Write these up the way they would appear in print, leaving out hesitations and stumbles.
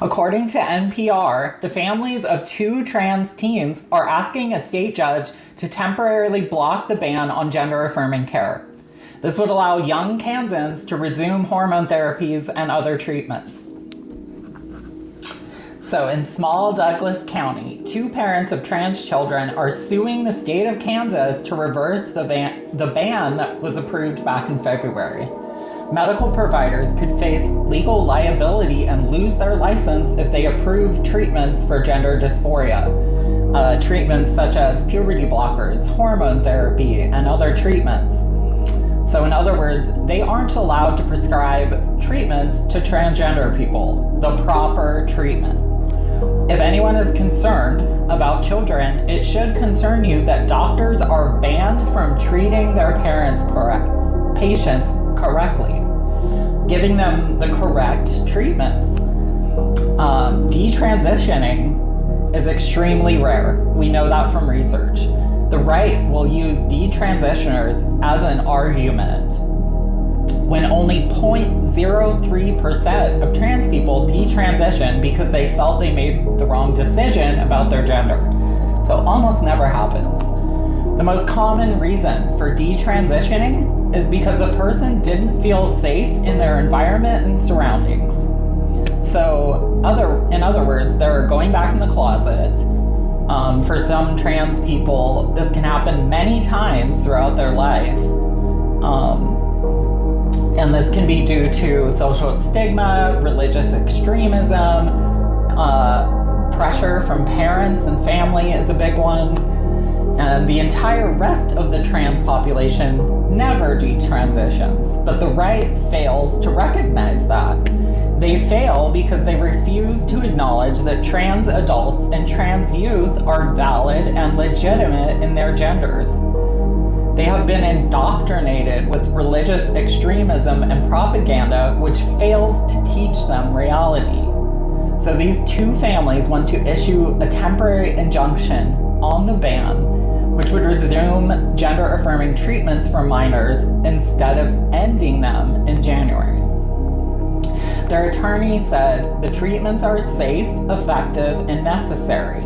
According to NPR, the families of 2 trans teens are asking a state judge to temporarily block the ban on gender-affirming care. This would allow young Kansans to resume hormone therapies and other treatments. So in small Douglas County, 2 parents of trans children are suing the state of Kansas to reverse the ban that was approved back in February. Medical providers could face legal liability and lose their license if they approve treatments for gender dysphoria. Treatments such as puberty blockers, hormone therapy, and other treatments. So in other words, they aren't allowed to prescribe treatments to transgender people, the proper treatment. If anyone is concerned about children, it should concern you that doctors are banned from treating their patients correctly, giving them the correct treatments. Detransitioning is extremely rare. We know that from research. The right will use detransitioners as an argument when only 0.03% of trans people detransition because they felt they made the wrong decision about their gender. So almost never happens. The most common reason for detransitioning is because a person didn't feel safe in their environment and surroundings. So in other words, they're going back in the closet. For some trans people, this can happen many times throughout their life. And this can be due to social stigma, religious extremism, pressure from parents and family is a big one. And the entire rest of the trans population never detransitions, but the right fails to recognize that. They fail because they refuse to acknowledge that trans adults and trans youth are valid and legitimate in their genders. They have been indoctrinated with religious extremism and propaganda, which fails to teach them reality. So these 2 families want to issue a temporary injunction on the ban, which would resume gender-affirming treatments for minors instead of ending them in January. Their attorney said the treatments are safe, effective, and necessary.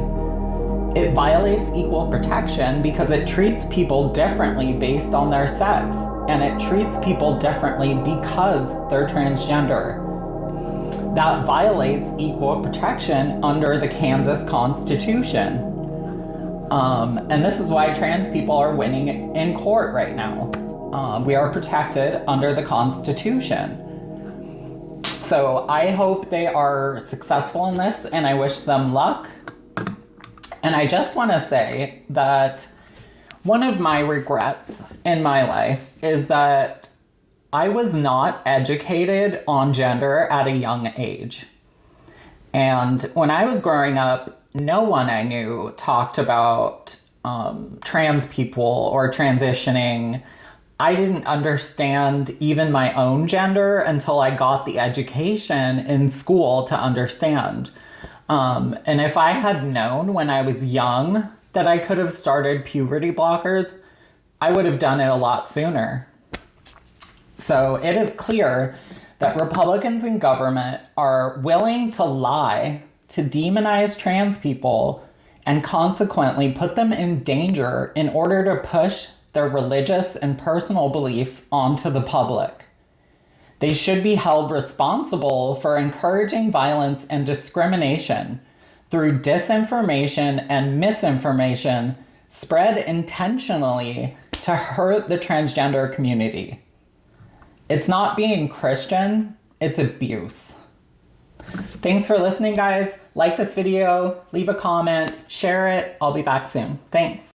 It violates equal protection because it treats people differently based on their sex, and it treats people differently because they're transgender. That violates equal protection under the Kansas Constitution. And this is why trans people are winning in court right now. We are protected under the Constitution. So I hope they are successful in this, and I wish them luck. And I just want to say that one of my regrets in my life is that I was not educated on gender at a young age. And when I was growing up, no one I knew talked about trans people or transitioning. I didn't understand even my own gender until I got the education in school to understand. And if I had known when I was young that I could have started puberty blockers, I would have done it a lot sooner. So it is clear that Republicans in government are willing to lie, to demonize trans people, and consequently put them in danger in order to push their religious and personal beliefs onto the public. They should be held responsible for encouraging violence and discrimination through disinformation and misinformation spread intentionally to hurt the transgender community. It's not being Christian, it's abuse. Thanks for listening, guys. Like this video, leave a comment, share it. I'll be back soon. Thanks.